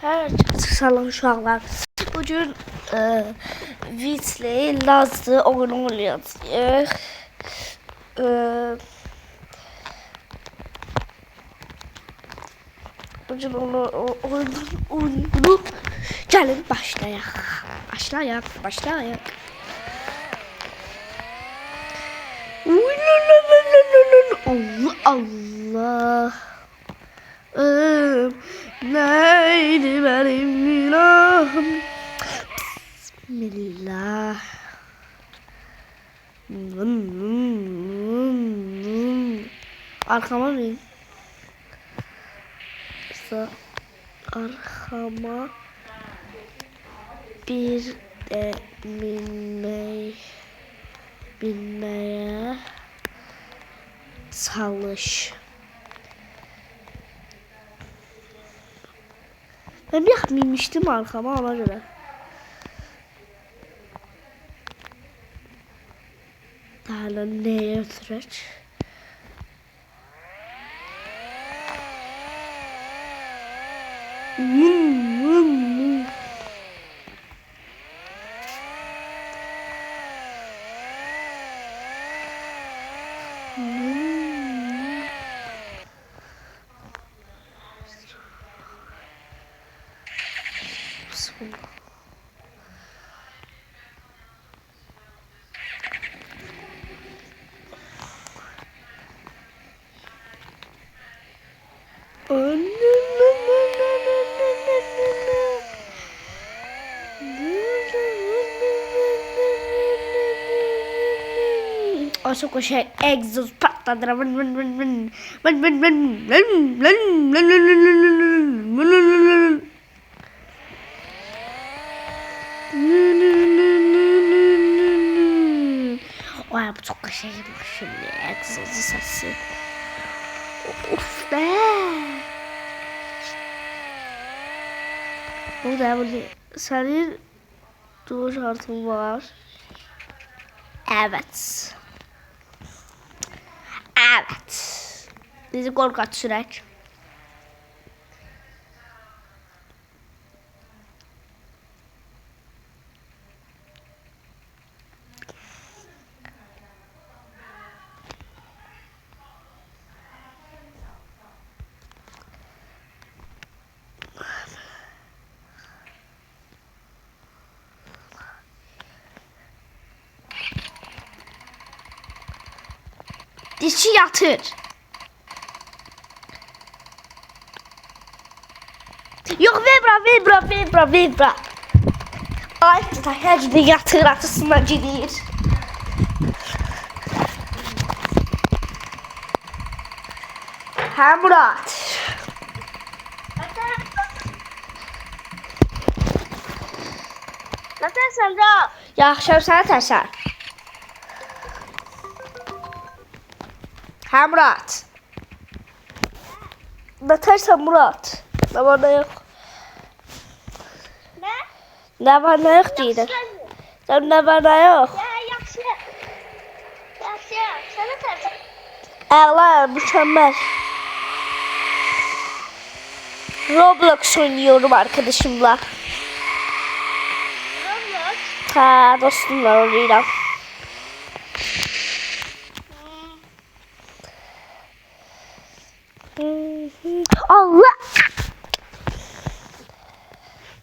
Herkese selam uşaqlar. Bugün Vitle Lazlı oyunu oynayacağıq. Bugün oyunu gəlin başlayaq. Allah Allah. Neydi benim günahım? Bismillah. Arkama bin. Arkama bir de binmeye çalış. Ben bir binmiştim arkama, ona göre. Daha neye götürək? O çok şey egzoz patladı. Vay, bu çok şey şimdi egzoz sesi. Of be. Burada böyle senin doğru şartın var. Evet. Bizi korkat sürek. Dişi yatır. Yok, vibra. Ay, həcdə yatır, atısına gedir. Hə, Murad. Nətərsən da? Yaxşıyam, sənə təşər. Hə, Murad. Nətərsən, Murad? Nə var, nə yox? Nə? Nə var, nə yox deyirəm. Sən nə var, nə yox? Yaxşı. Sən nətərsən? Əla, mükəmməl. Roblox oynuyorum arkadaşımla. Roblox? Ha, dostumla oynayıram. Allah!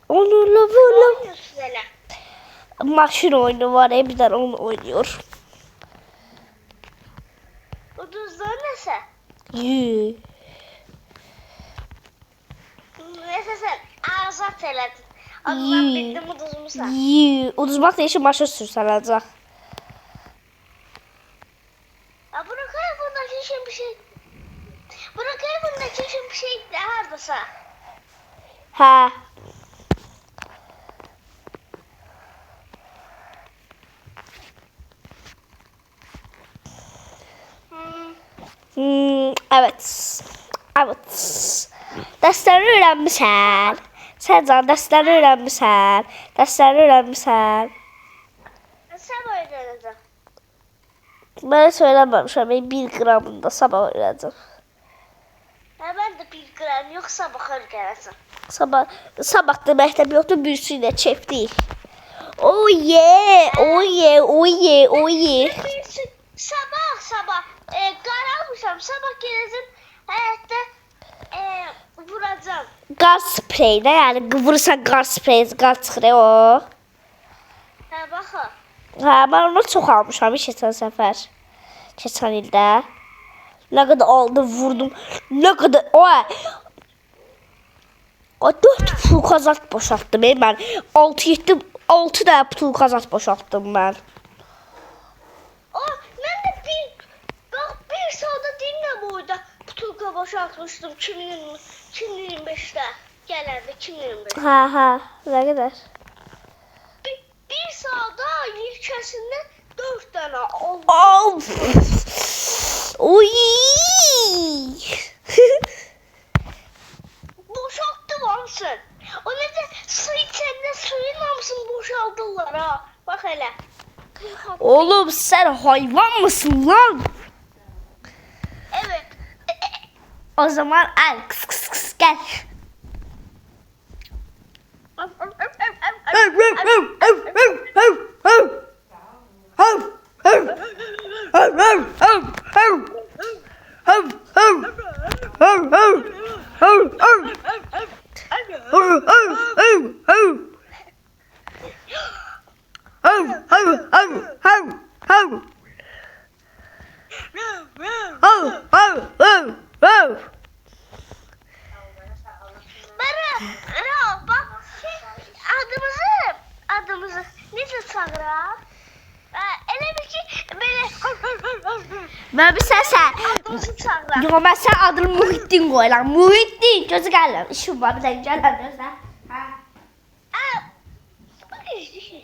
Onunla böyle Oynuyorsun hele. maşın oyunu var, hepsinden onu oynuyor. Uduzluğu nəsə? Yü. Nəsə sən azat elədin. Allah bildim uduzmusan. Yü. Uduzmaq deyişi maşın sürsən ancaq. Bırak ayağındaki bir şey. Bırak ayağındaki bir şey hardasa. Hə. Evet. Dərsləri öyrənmisən. Sən can dərsləri öyrənmisən. Sabah öyrənəcəm. Mən söyləməmişəm. Ben 1 qramında sabah öyrənəcəm. Ben de 1 gram yok sabah öyrənəcəm. Sabah da məktəb yoxdur, birisi ilə çep deyil. Oh yeah, oh yeah, oh yeah, oh yeah. Sabah qaralmışam. Sabah gələcəm həyətdə vuracam. Qaz spreylə, yəni vurursan qaz spreyi, qaz çıxır o. Hə, baxın. Hə, mən onu çox almışam keçən səfər. Keçən ildə. Nə qədər aldım, vurdum. Nə qədər, o 4 pul qazat boşaltdım mən. 6 da pul qazat boşaltdım mən. Mən də bir saata dinlə boyda butulka boşaltmışdım 2025'də. Gələndə 2025. Hə, nə qədər? Bir saata ilkəsində 4 dənə oldu. Oy! Boşalttım hamısın. O necə su içəndə suyun hamısını boşaldırlar ha. Bax elə. Oğlum sen hayvan mısın lan? Evet. O zaman al kıs gel. Bak adımızı necə çağıraq? Elə bir ki belə Ben bir sen. adımızı çağıraq. Yo ben sen adını Muhittin koy lan. Muhittin gözü gel lan. İşim var bir de gel lan gözler. Bak işte.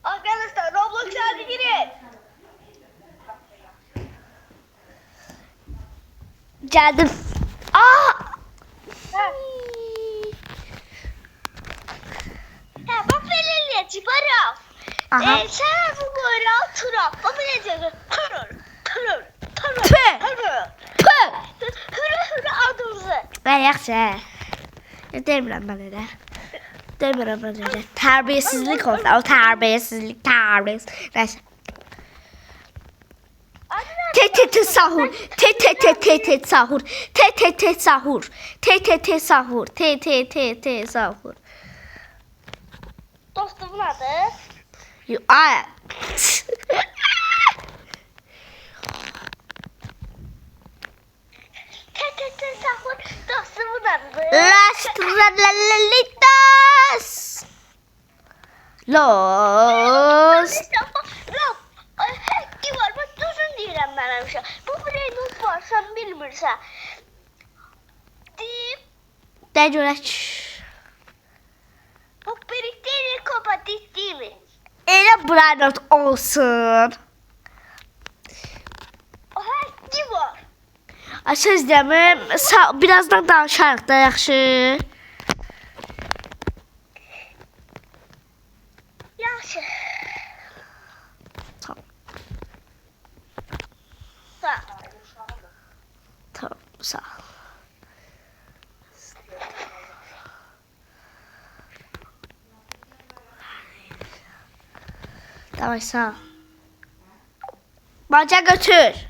Arkadaşlar Roblox'a hadi girin. Geldim. Bak belirli çıkarım. Aha. Sen bu böyle tura. Bak belirli. Tırır. Hürü adımızı. Ben yaxşı. Demirəm mən elə. Demirəm mən elə. Tərbiyəsizlik oldu. O tərbiyəsizlik. Nəysə. T sahur. T sahur. T sahur. T sahur. T sahur. Dostumun adı. Ay. Sahur. Dostumun adı. Lastralalitas. Los. Həkki var. Bak düzün deyirəm mən həmişə. Bu birey not var. Sən bilmirsən. Deyim. De görək. Bu biriktirir kopatik değil mi? Elə bura not olsun. O həkki var. Söz demem. Birazdan danışarıq da yaxşı. Yaxşı. Tamam. Sağ. Tamam sağ ol. Tamam sağ ol. Baca götür.